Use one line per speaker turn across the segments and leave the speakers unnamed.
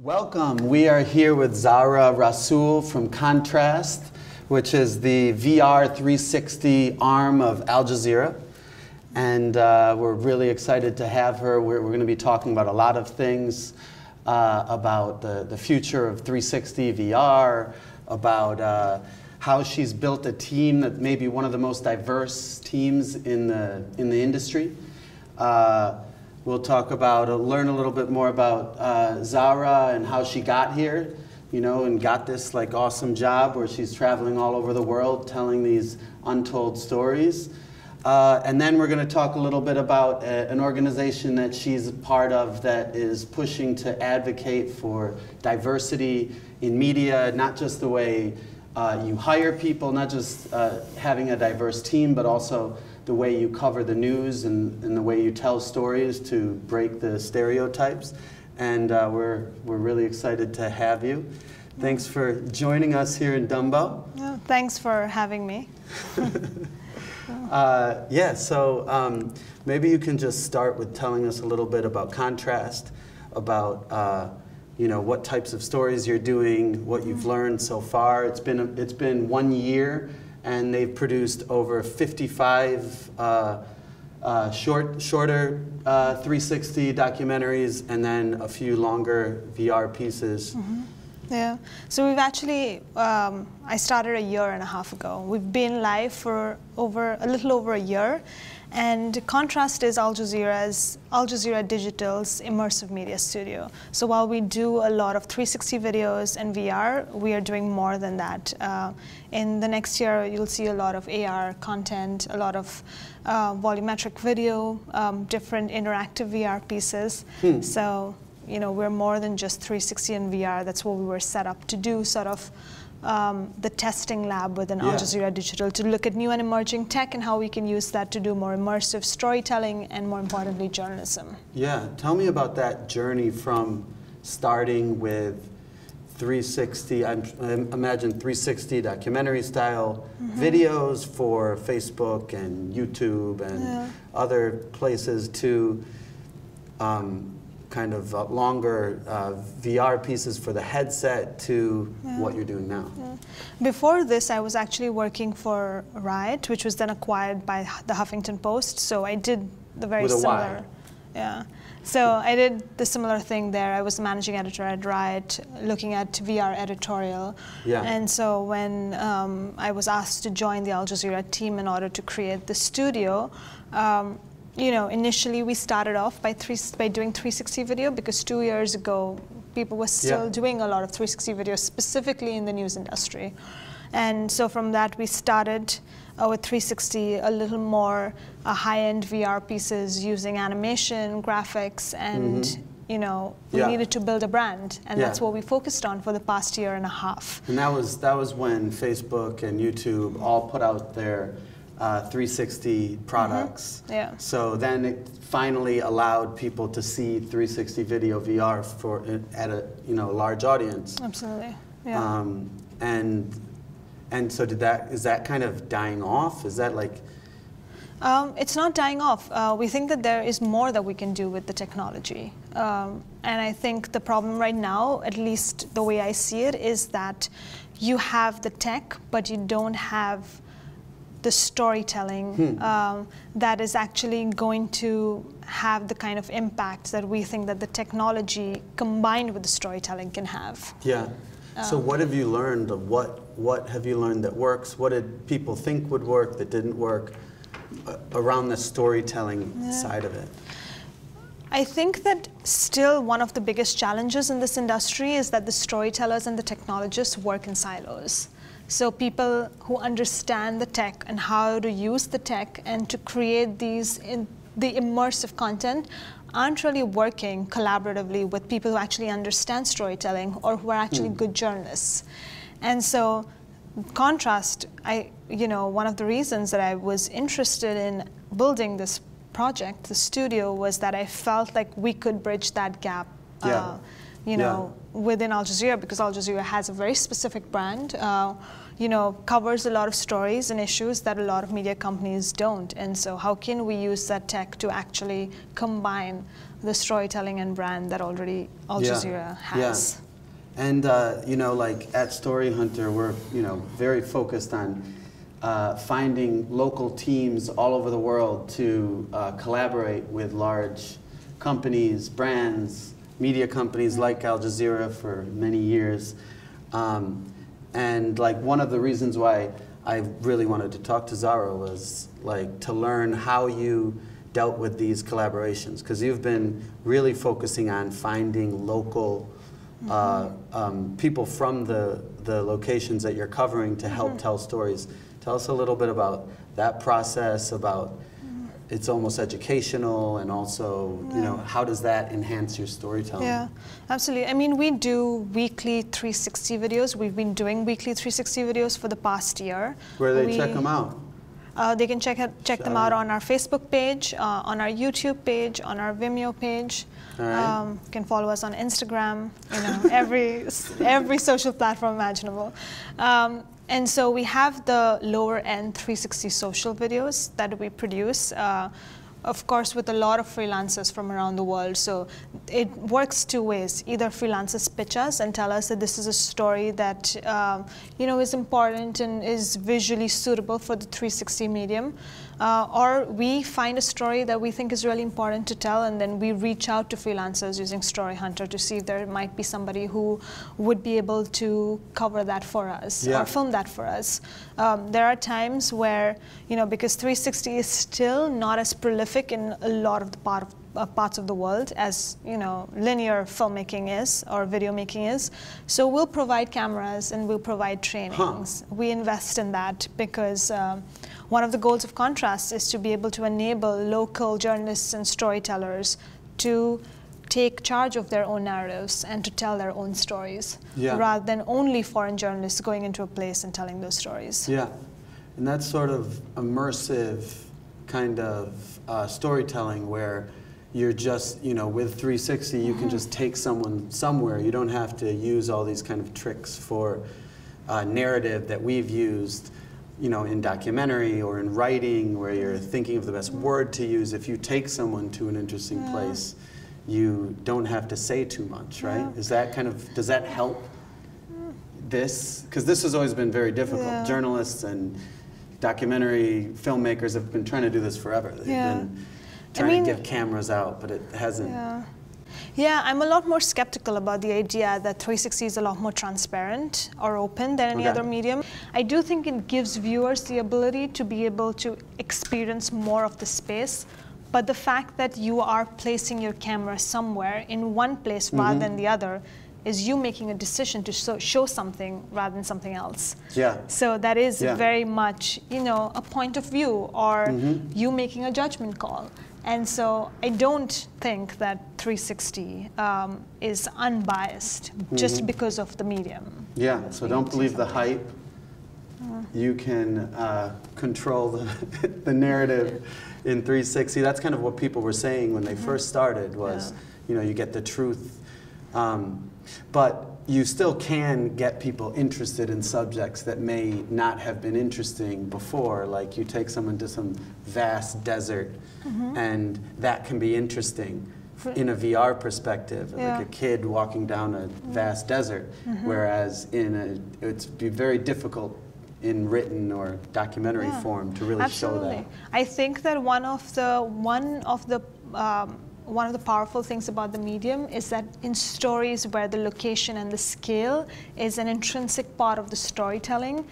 Welcome. We are here with Zahra Rasool from Contrast, which is the VR 360 arm of Al Jazeera. And we're really excited to have her. We're going to be talking about a lot of things, about the future of 360 VR, about how she's built a team that may be one of the most diverse teams in the industry. We'll talk about, learn a little bit more about Zahra and how she got here, you know, and got this like awesome job where she's traveling all over the world telling these untold stories. And then we're going to talk a little bit about an organization that she's a part of that is pushing to advocate for diversity in media, not just the way you hire people, not just having a diverse team, but also the way you cover the news and the way you tell stories to break the stereotypes. And we're really excited to have you. Thanks for joining us here in Dumbo.
Yeah, thanks for having me.
Yeah, so maybe you can just start with telling us a little bit about Contrast, about you know, what types of stories you're doing, what you've learned so far. It's been 1 year, and they've produced over 55 shorter 360 documentaries, and then a few longer VR pieces.
Yeah, so we've actually, I started 1.5 years ago. We've been live for a little over a year, and Contrast is Al Jazeera Digital's immersive media studio. So while we do a lot of 360 videos and VR, we are doing more than that. In the next year, you'll see a lot of AR content, a lot of volumetric video, different interactive VR pieces. So, you know, we're more than just 360 and VR. That's what we were set up to do, sort of the testing lab within Al Jazeera Digital, to look at new and emerging tech and how we can use that to do more immersive storytelling and, more importantly, journalism. Yeah,
tell me about that journey from starting with 360, I imagine 360 documentary style videos for Facebook and YouTube and other places to kind of longer VR pieces for the headset to what you're doing now.
Before this, I was actually working for Riot, which was then acquired by the Huffington Post. So I did the very similar. Yeah. So I did the similar thing there. I was the managing editor at Riot, looking at VR editorial. And so when I was asked to join the Al Jazeera team in order to create the studio, you know, initially we started off by doing 360 video, because 2 years ago people were still doing a lot of 360 videos, specifically in the news industry. And so from that we started with 360, a little more high-end VR pieces using animation, graphics, and you know, we needed to build a brand, and that's what we focused on for the past 1.5 years.
And that was when Facebook and YouTube all put out their 360 products. So then it finally allowed people to see 360 video VR at a large audience.
Absolutely.
And so is that kind of dying off? Is that like?
It's not dying off. We think that there is more that we can do with the technology. And I think the problem right now, at least the way I see it, is that you have the tech, but you don't have the storytelling that is actually going to have the kind of impact that we think that the technology combined with the storytelling can have.
So what have you learned? What have you learned that works? What did people think would work that didn't work around the storytelling side of it?
I think that still one of the biggest challenges in this industry is that the storytellers and the technologists work in silos. So people who understand the tech and how to use the tech and to create the immersive content aren't really working collaboratively with people who actually understand storytelling or who are actually good journalists. And so Contrast, one of the reasons that I was interested in building this project, the studio, was that I felt like we could bridge that gap you know, within Al Jazeera, because Al Jazeera has a very specific brand, you know, covers a lot of stories and issues that a lot of media companies don't. And so how can we use that tech to actually combine the storytelling and brand that already Al Jazeera has?
And, you know, like at Story Hunter, we're, you know, very focused on finding local teams all over the world to collaborate with large companies, brands, media companies like Al Jazeera for many years. And like one of the reasons why I really wanted to talk to Zahra was like to learn how you dealt with these collaborations, because you've been really focusing on finding local people from the locations that you're covering to help tell stories. Tell us a little bit about that process, about it's almost educational, and also, you know, how does that enhance your storytelling?
Yeah, absolutely. I mean, we do weekly 360 videos. We've been doing weekly 360 videos for the past year.
Where do they check them out?
They can check them out on our Facebook page, on our YouTube page, on our Vimeo page. You can follow us on Instagram, you know, every social platform imaginable. And so we have the lower end 360 social videos that we produce, of course, with a lot of freelancers from around the world. So it works two ways. Either freelancers pitch us and tell us that this is a story that you know, is important and is visually suitable for the 360 medium. Or we find a story that we think is really important to tell, and then we reach out to freelancers using Story Hunter to see if there might be somebody who would be able to cover that for us or film that for us. There are times where, you know, because 360 is still not as prolific in a lot of the parts of the world as, you know, linear filmmaking is or video making is. So we'll provide cameras and we'll provide trainings. We invest in that because one of the goals of Contrast is to be able to enable local journalists and storytellers to take charge of their own narratives and to tell their own stories, rather than only foreign journalists going into a place and telling those stories. Yeah,
and that's sort of immersive kind of storytelling where you're just, you know, with 360, you can just take someone somewhere. You don't have to use all these kind of tricks for narrative that we've used, you know, in documentary or in writing, where you're thinking of the best word to use. If you take someone to an interesting place, you don't have to say too much, right? Is that kind of, does that help this? Because this has always been very difficult. Journalists and documentary filmmakers have been trying to do this forever. They've been trying to give cameras out, but it hasn't.
Yeah, I'm a lot more skeptical about the idea that 360 is a lot more transparent or open than any other medium. I do think it gives viewers the ability to be able to experience more of the space, but the fact that you are placing your camera somewhere in one place rather than the other is you making a decision to show something rather than something else. So that is very much, you know, a point of view, or you making a judgment call. And so I don't think that 360 is unbiased just because of the medium.
So don't believe the hype. You can control the narrative in 360. That's kind of what people were saying when they first started was, you know, you get the truth. But you still can get people interested in subjects that may not have been interesting before. Like you take someone to some vast desert, and that can be interesting in a VR perspective, like a kid walking down a vast desert, whereas it's be very difficult in written or documentary form to really show that.
I think that one of the powerful things about the medium is that in stories where the location and the scale is an intrinsic part of the storytelling,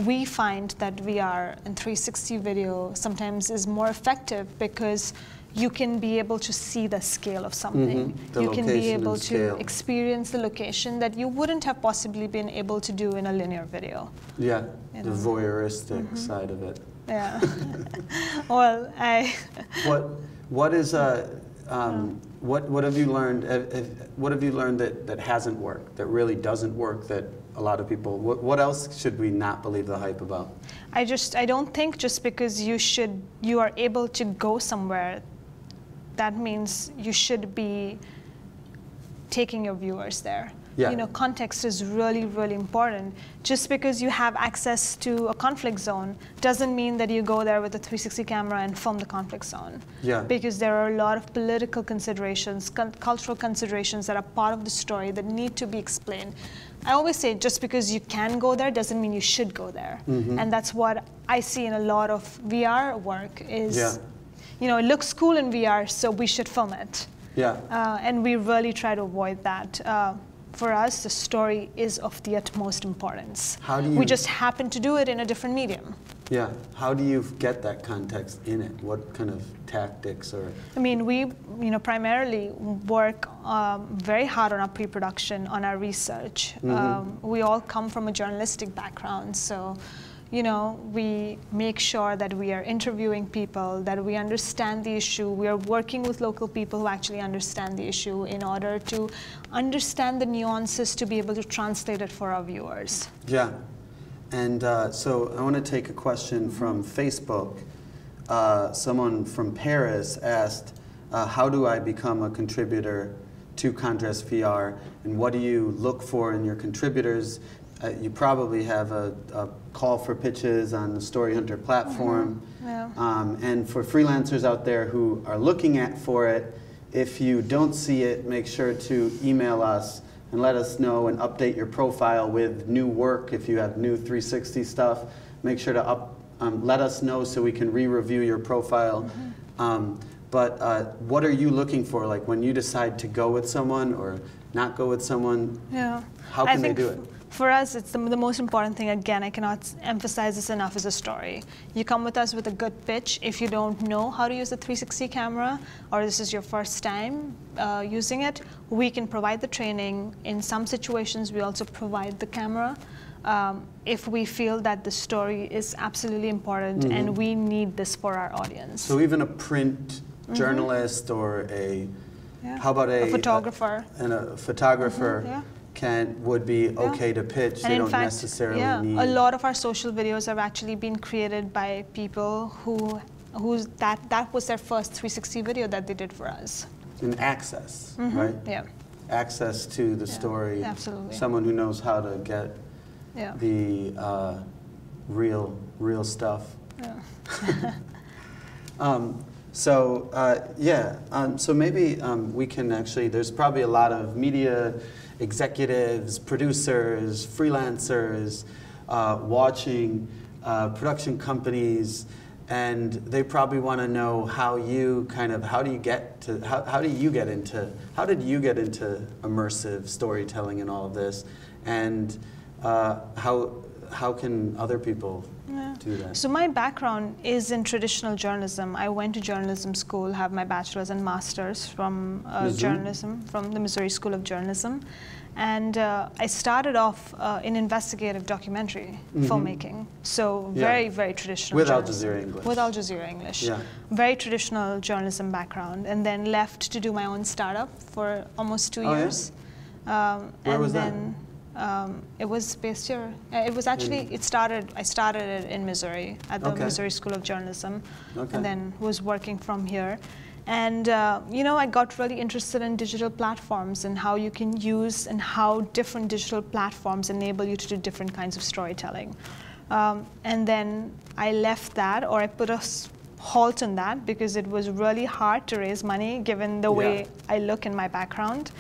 we find that VR and 360 video sometimes is more effective because you can be able to see the scale of something. You can be able to experience the location that you wouldn't have possibly been able to do in a linear video.
The voyeuristic side of it.
Well,
What is what have you learned? What have you learned that hasn't worked? That really doesn't work? That a lot of people. What else should we not believe the hype about?
I don't think just because you are able to go somewhere, that means you should be taking your viewers there.
Yeah.
You know, context is really, really important. Just because you have access to a conflict zone doesn't mean that you go there with a 360 camera and film the conflict zone.
Yeah.
Because there are a lot of political considerations, cultural considerations that are part of the story that need to be explained. I always say just because you can go there doesn't mean you should go there. And that's what I see in a lot of VR work is, you know, it looks cool in VR, so we should film it.
Yeah.
And we really try to avoid that. For us, the story is of the utmost importance.
How do you...
We just happen to do it in a different medium.
Yeah. How do you get that context in it? What kind of tactics or...
I mean, we, you know, primarily work very hard on our pre-production, on our research. We all come from a journalistic background, so, you know, we make sure that we are interviewing people, that we understand the issue. We are working with local people who actually understand the issue in order to understand the nuances to be able to translate it for our viewers.
Yeah. And so I want to take a question from Facebook. Someone from Paris asked, how do I become a contributor to Contrast VR, and what do you look for in your contributors? You probably have a call for pitches on the Story Hunter platform. And for freelancers out there who are looking for it, if you don't see it, make sure to email us and let us know and update your profile with new work. If you have new 360 stuff, make sure to let us know so we can re-review your profile. But what are you looking for? Like when you decide to go with someone or not go with someone, how can they do it?
For us, it's the most important thing, again, I cannot emphasize this enough, is a story. You come with us with a good pitch. If you don't know how to use a 360 camera, or this is your first time using it, we can provide the training. In some situations, we also provide the camera. If we feel that the story is absolutely important and we need this for our audience.
So even a print journalist or how about a
photographer?
And a photographer would be okay to pitch.
And
they don't
fact,
necessarily need...
a lot of our social videos have actually been created by people that was their first 360 video that they did for us.
And access, right?
Yeah.
Access to the story.
Absolutely.
Someone who knows how to get the real stuff. So maybe we can actually, there's probably a lot of media executives, producers, freelancers watching, production companies, and they probably want to know how you how did you get into immersive storytelling and all of this, and how can other people do that?
So my background is in traditional journalism. I went to journalism school, have my bachelor's and master's from journalism, from the Missouri School of Journalism. And I started off in investigative documentary filmmaking. So very, very traditional
with
journalism.
Al Jazeera English.
With Al Jazeera English.
Yeah.
Very traditional journalism background. And then left to do my own startup for almost 2 years.
Where was that?
It was based here. It was actually, I started it in Missouri, at the Missouri School of Journalism, and then was working from here. And, you know, I got really interested in digital platforms and how you can use and how different digital platforms enable you to do different kinds of storytelling. And then I left that, or I put a halt on that, because it was really hard to raise money given the way I look in my background.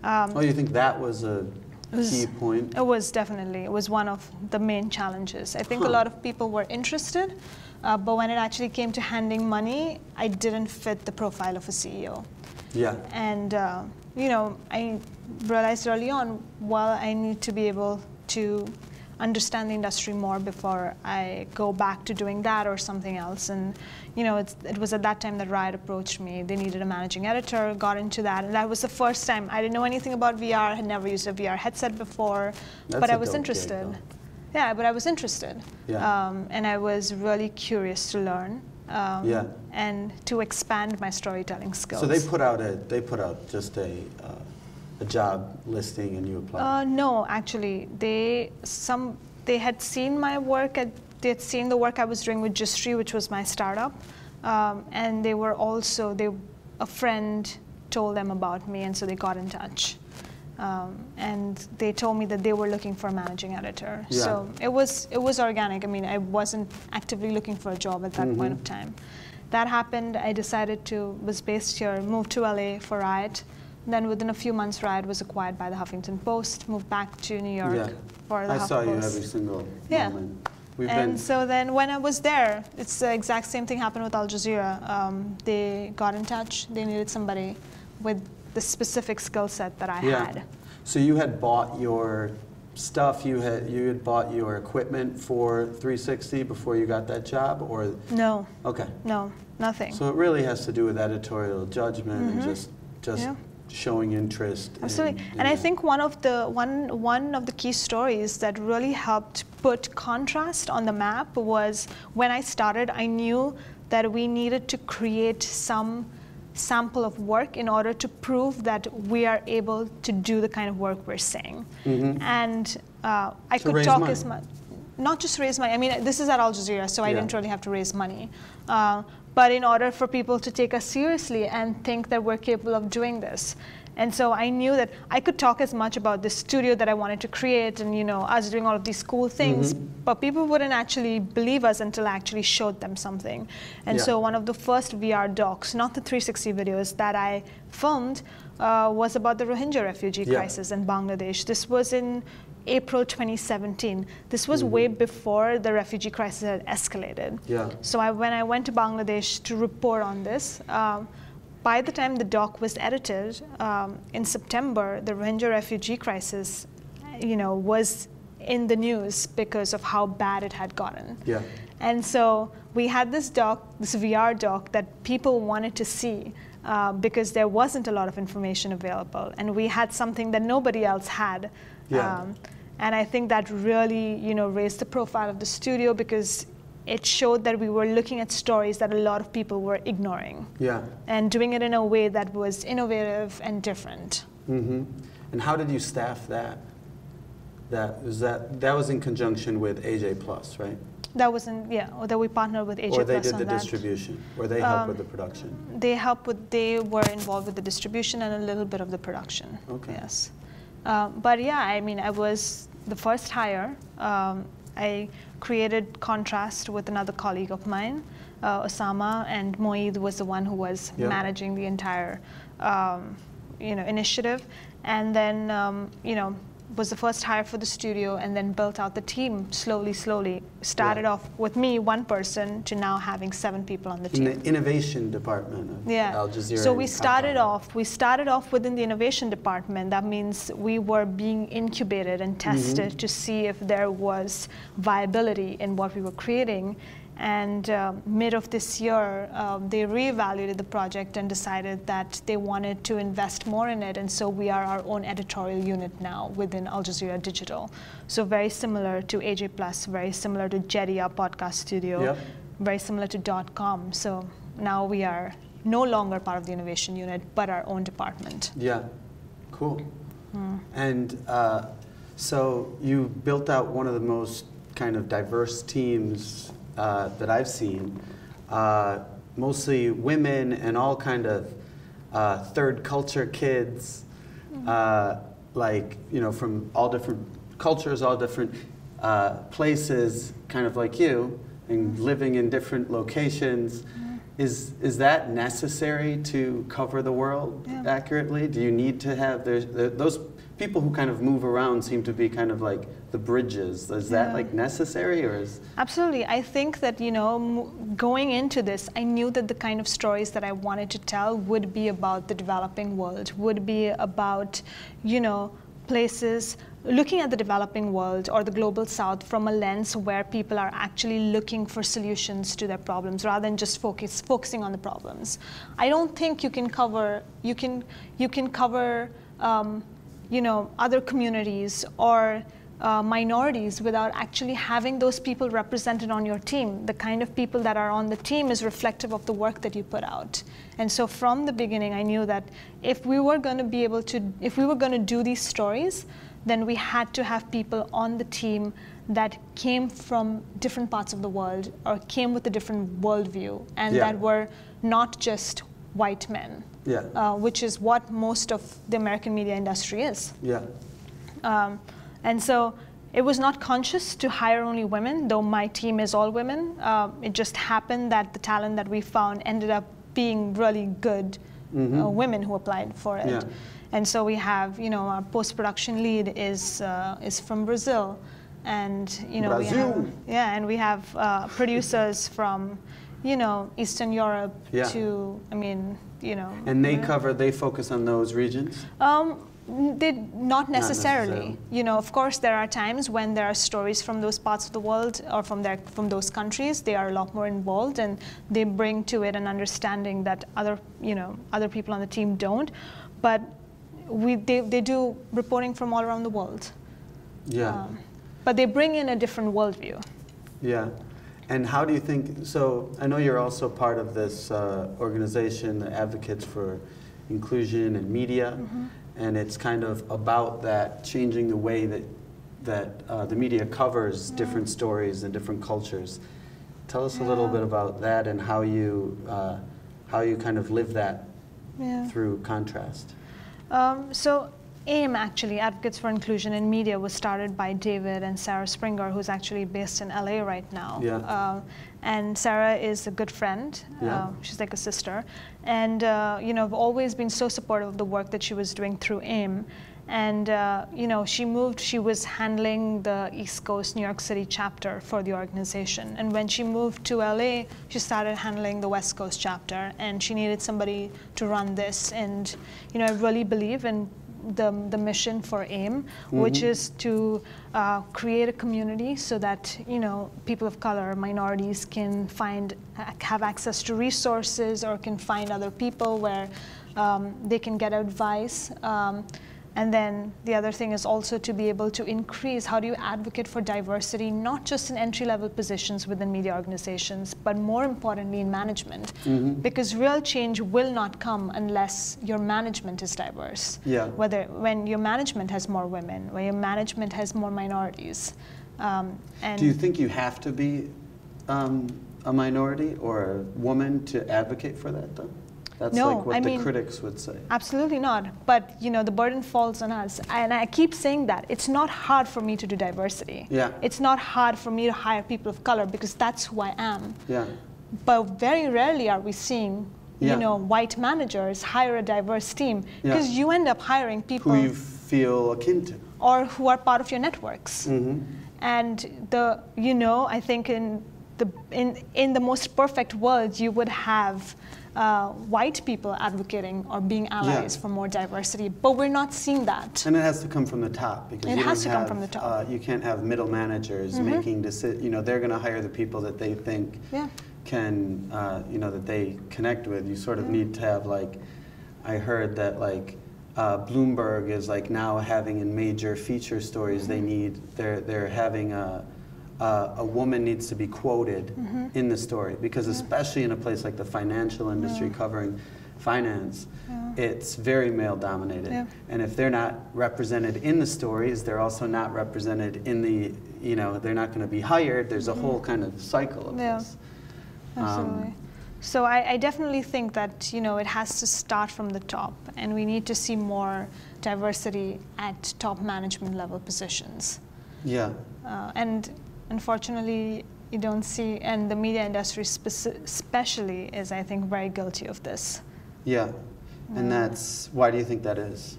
You think that was a key point?
It was definitely. It was one of the main challenges. I think a lot of people were interested, but when it actually came to handing money, I didn't fit the profile of a CEO.
Yeah.
And you know, I realized early on, well, I need to be able to understand the industry more before I go back to doing that or something else. And you know, it was at that time that Riot approached me. They needed a managing editor, got into that, and that was the first time. I didn't know anything about VR, had never used a VR headset before, but I was interested. Yeah, but I was interested.
Yeah.
And I was really curious to learn and to expand my storytelling skills.
So they put out just a job listing and you applied?
No, actually, they had seen my work. They had seen the work I was doing with Justry, which was my startup, and they were also a friend told them about me, and so they got in touch. And they told me that they were looking for a managing editor.
Yeah.
So it was organic. I mean, I wasn't actively looking for a job at that point of time. That happened. I decided was based here, moved to LA for Riot. Then within a few months, Riot was acquired by the Huffington Post, moved back to New York for the
I saw you
HuffPost.
every single moment.
So then when I was there, it's the exact same thing happened with Al Jazeera. They got in touch. They needed somebody with the specific skill set that I had.
So you had bought your stuff, you had bought your equipment for 360 before you got that job, or?
No.
Okay.
No, nothing.
So it really has to do with editorial judgment and just showing interest.
Absolutely. And I think one of the key stories that really helped put Contrast on the map was when I started, I knew that we needed to create some sample of work in order to prove that we are able to do the kind of work we're saying. And I could talk as much, not just raise money. I mean, this is at Al Jazeera, so I didn't really have to raise money. But in order for people to take us seriously and think that we're capable of doing this. And so I knew that I could talk as much about this studio that I wanted to create and, us doing all of these cool things, but people wouldn't actually believe us until I actually showed them something. And so one of the first VR docs, not the 360 videos that I filmed, was about the Rohingya refugee crisis in Bangladesh. This was in April 2017. This was way before the refugee crisis had escalated. So when I went to Bangladesh to report on this, by the time the doc was edited, in September, the Rohingya refugee crisis, was in the news because of how bad it had gotten. And so we had this doc, this VR doc that people wanted to see because there wasn't a lot of information available, and we had something that nobody else had. And I think that really, raised the profile of the studio because it showed that we were looking at stories that a lot of people were ignoring. And doing it in a way that was innovative and different.
And how did you staff that? That was in conjunction with AJ Plus, right?
That was or that we partnered with AJ Plus on that.
Or they did the distribution, or they helped with the production?
They were involved with the distribution and a little bit of the production. Yes. But yeah, I mean, I was the first hire. I created Contrast with another colleague of mine, Osama, and Moeed was the one who was managing the entire, initiative. And then, was the first hire for the studio, and then built out the team slowly. Started off with me, one person, to now having 7 people on the team.
In the innovation department of Al Jazeera.
So we started off within the innovation department. That means we were being incubated and tested to see if there was viability in what we were creating. And mid of this year, they reevaluated the project and decided that they wanted to invest more in it. And so we are our own editorial unit now within Al Jazeera Digital. So very similar to AJ Plus, very similar to Jetty, our podcast studio, very similar to .com. So now we are no longer part of the innovation unit, but our own department.
Cool. And so you built out one of the most kind of diverse teams that I've seen, mostly women and all kind of third culture kids, from all different cultures, all different places, kind of like you, and living in different locations. Is that necessary to cover the world accurately? Do you need to have those people who kind of move around seem to be kind of like the bridges. Is that like necessary, or is?
Absolutely. I think that, going into this, I knew that the kind of stories that I wanted to tell would be about the developing world, would be about, places looking at the developing world or the global south from a lens where people are actually looking for solutions to their problems rather than just focusing on the problems. I don't think you can cover other communities or minorities without actually having those people represented on your team. The kind of people that are on the team is reflective of the work that you put out. And so from the beginning, I knew that if we were going to do these stories, then we had to have people on the team that came from different parts of the world or came with a different worldview, and that were not just white men. which is what most of the American media industry is. And so it was not conscious to hire only women, though my team is all women. It just happened that the talent that we found ended up being really good women who applied for it. And so we have, our post-production lead is from Brazil, and we have producers from, Eastern Europe to,
And they focus on those regions?
Not necessarily. Of course, there are times when there are stories from those parts of the world or from those countries. They are a lot more involved, and they bring to it an understanding that other people on the team don't. But they do reporting from all around the world. But they bring in a different worldview.
And how do you think, so I know you're also part of this organization, the Advocates for Inclusion in Media, and it's kind of about that, changing the way that the media covers different stories and different cultures. Tell us a little bit about that and how you kind of live that through Contrast.
So AIM, actually, Advocates for Inclusion in Media, was started by David and Zahra Springer, who's actually based in LA right now. And Sarah is a good friend. She's like a sister. And I've always been so supportive of the work that she was doing through AIM. And she was handling the East Coast, New York City chapter for the organization. And when she moved to LA, she started handling the West Coast chapter. And she needed somebody to run this. And I really believe in the mission for AIM, which is to create a community so that people of color, minorities can have access to resources or can find other people where they can get advice. And then the other thing is also to be able to increase, how do you advocate for diversity, not just in entry-level positions within media organizations, but more importantly in management. Because real change will not come unless your management is diverse. When your management has more women, when your management has more minorities. And
do you think you have to be a minority or a woman to advocate for that, though? That's like what the critics would say.
Absolutely not. But the burden falls on us. And I keep saying that. It's not hard for me to do diversity. It's not hard for me to hire people of color because that's who I am. But very rarely are we seeing white managers hire a diverse team because you end up hiring people
who you feel akin to
or who are part of your networks. And I think in the most perfect world you would have white people advocating or being allies for more diversity, but we're not seeing that.
And it has to come from the top because
it has to come from the top.
You can't have middle managers making decisions. They're going to hire the people that they think can, that they connect with. You sort of need to have I heard that Bloomberg is now having in major feature stories they're having a woman needs to be quoted in the story because especially in a place like the financial industry covering finance, it's very male dominated. And if they're not represented in the stories, they're also not represented in the, they're not going to be hired. There's a whole kind of cycle of this.
Absolutely. So I definitely think that, it has to start from the top, and we need to see more diversity at top management level positions. And unfortunately, you don't see, and the media industry especially is, I think, very guilty of this.
And why do you think that is?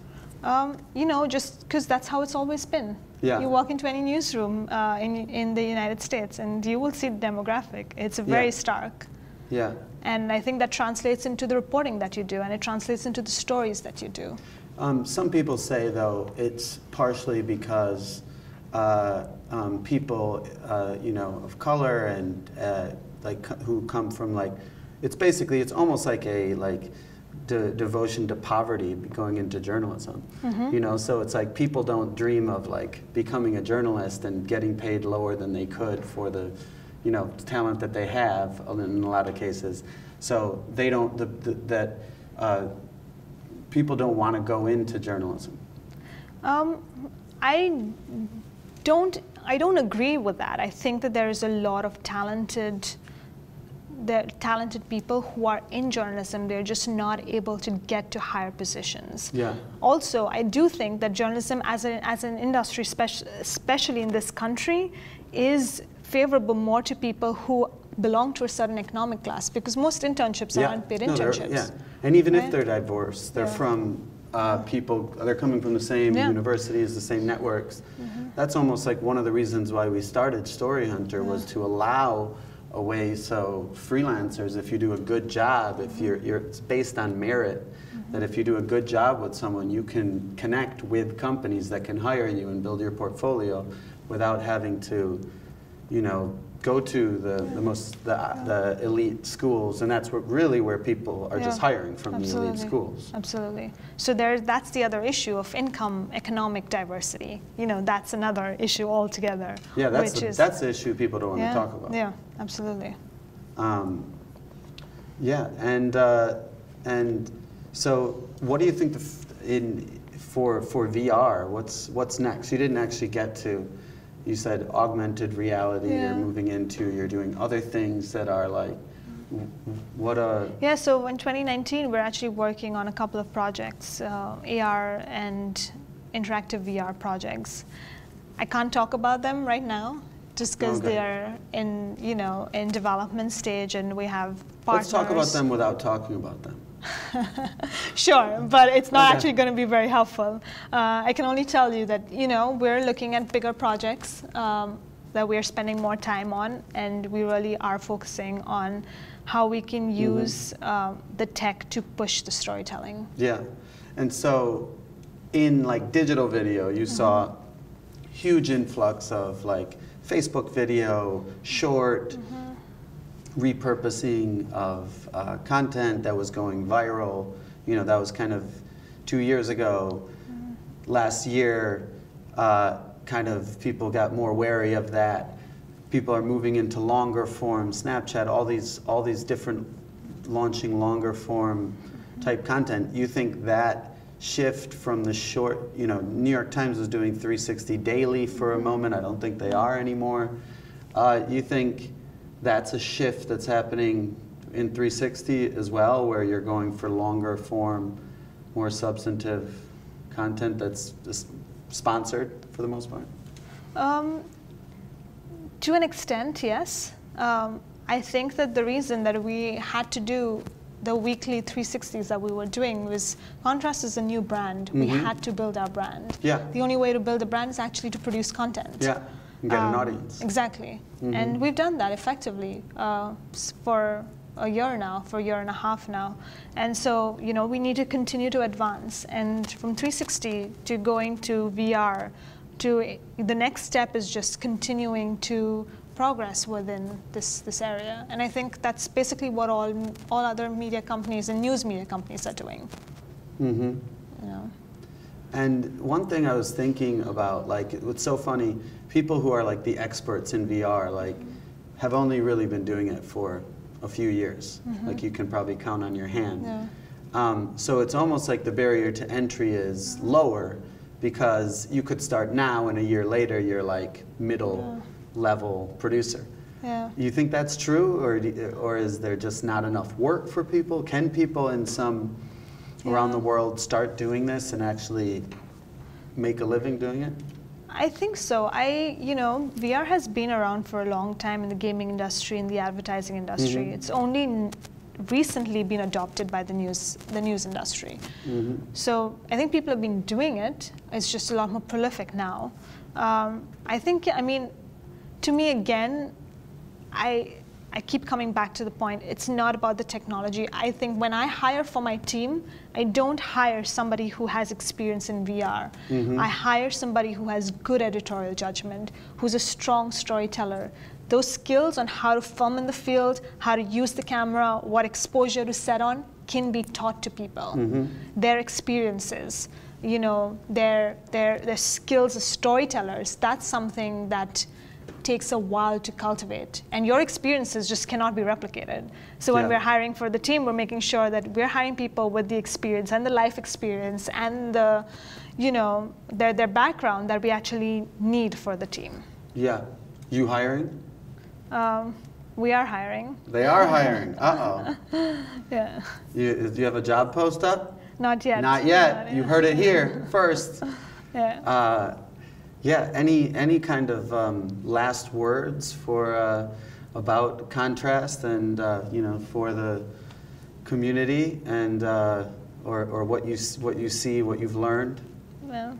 Just because that's how it's always been. You walk into any newsroom in the United States and you will see the demographic. It's very stark. And I think that translates into the reporting that you do, and it translates into the stories that you do.
Some people say, though, it's partially because people, of color and who come from it's almost like a devotion to poverty going into journalism. So it's people don't dream of becoming a journalist and getting paid lower than they could for the talent that they have in a lot of cases. So they don't people don't want to go into journalism.
I don't agree with that. I think that there is a lot of talented the talented people who are in journalism, they're just not able to get to higher positions.
Yeah.
Also, I do think that journalism as an industry, especially in this country, is favorable more to people who belong to a certain economic class, because most internships are unpaid internships.
Yeah, and even if they're diverse, they're from people, they're coming from the same universities, the same networks. That's almost like one of the reasons why we started Story Hunter, was to allow a way so freelancers, if you do a good job, if it's based on merit, that if you do a good job with someone, you can connect with companies that can hire you and build your portfolio without having to, you know, go to the elite schools, and that's really where people are just hiring from the elite schools.
Absolutely. So that's the other issue of income, economic diversity. You know, that's another issue altogether.
Yeah, that's the issue people don't want to talk about.
Yeah, absolutely.
Yeah, and so what do you think for VR? What's next? You didn't actually get to. You said augmented reality, you're moving into, you're doing other things that are like,
Yeah, so in 2019, we're actually working on a couple of projects, AR and interactive VR projects. I can't talk about them right now, just because they are in, in development stage, and we have partners.
Let's talk about them without talking about them.
Sure, but it's not actually going to be very helpful. I can only tell you that, we're looking at bigger projects that we're spending more time on, and we really are focusing on how we can use the tech to push the storytelling.
Yeah, and so in like digital video, you saw huge influx of like Facebook video, short, repurposing of content that was going viral. That was kind of 2 years ago. Last year, kind of people got more wary of that. People are moving into longer form, Snapchat, all these different launching longer form type content. You think that shift from the short, New York Times was doing 360 daily for a moment. I don't think they are anymore. You think that's a shift that's happening in 360 as well, where you're going for longer form, more substantive content that's sponsored for the most part?
To an extent, yes. I think that the reason that we had to do the weekly 360s that we were doing was Contrast is a new brand. We had to build our brand.
Yeah.
The only way to build a brand is actually to produce content.
Yeah. And get an audience.
Exactly. And we've done that effectively for a year now, for a year and a half now. And so, we need to continue to advance. And from 360 to going to VR, the next step is just continuing to progress within this area. And I think that's basically what all other media companies and news media companies are doing.
And one thing I was thinking about, like, it's so funny, people who are like the experts in VR, like, have only really been doing it for a few years. Like, you can probably count on your hand. So it's almost like the barrier to entry is lower, because you could start now and a year later you're like middle level producer. You think that's true, or is there just not enough work for people? Can people in some around the world start doing this and actually make a living doing it?
I think so. VR has been around for a long time in the gaming industry, in the advertising industry. It's only recently been adopted by the news industry. So I think people have been doing it. It's just a lot more prolific now. To me, again, I keep coming back to the point, it's not about the technology. I think when I hire for my team, I don't hire somebody who has experience in VR. I hire somebody who has good editorial judgment, who's a strong storyteller. Those skills on how to film in the field, how to use the camera, what exposure to set on, can be taught to people. Their experiences, their skills as storytellers, that's something that takes a while to cultivate, and your experiences just cannot be replicated. So when we're hiring for the team, we're making sure that we're hiring people with the experience and the life experience and the, their background that we actually need for the team.
Yeah, you hiring?
We are hiring.
They are hiring. Uh-oh.
Yeah.
Do you have a job post up?
Not yet.
Not yet. You heard it here first.
Yeah.
Yeah. Any kind of last words for about Contrast and for the community and or what you see, what you've learned?
Well,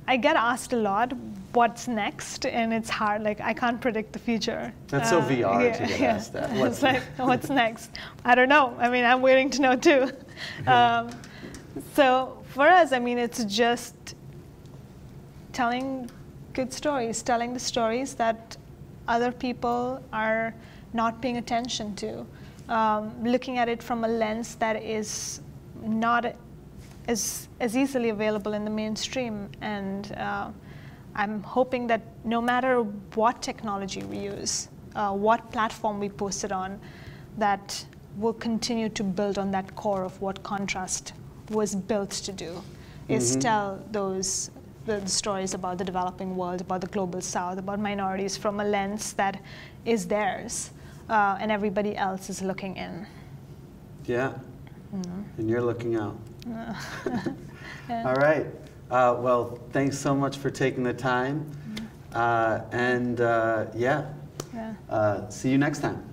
I get asked a lot, what's next, and it's hard. Like, I can't predict the future.
That's so VR to get asked that.
It's like, what's next? I don't know. I mean, I'm waiting to know too. So for us, I mean, it's just telling good stories, telling the stories that other people are not paying attention to, looking at it from a lens that is not as easily available in the mainstream. And I'm hoping that no matter what technology we use, what platform we post it on, that we'll continue to build on that core of what Contrast was built to do, is tell the stories about the developing world, about the global south, about minorities from a lens that is theirs, and everybody else is looking in.
Yeah, and you're looking out.
Yeah.
All right. Well, thanks so much for taking the time. See you next time.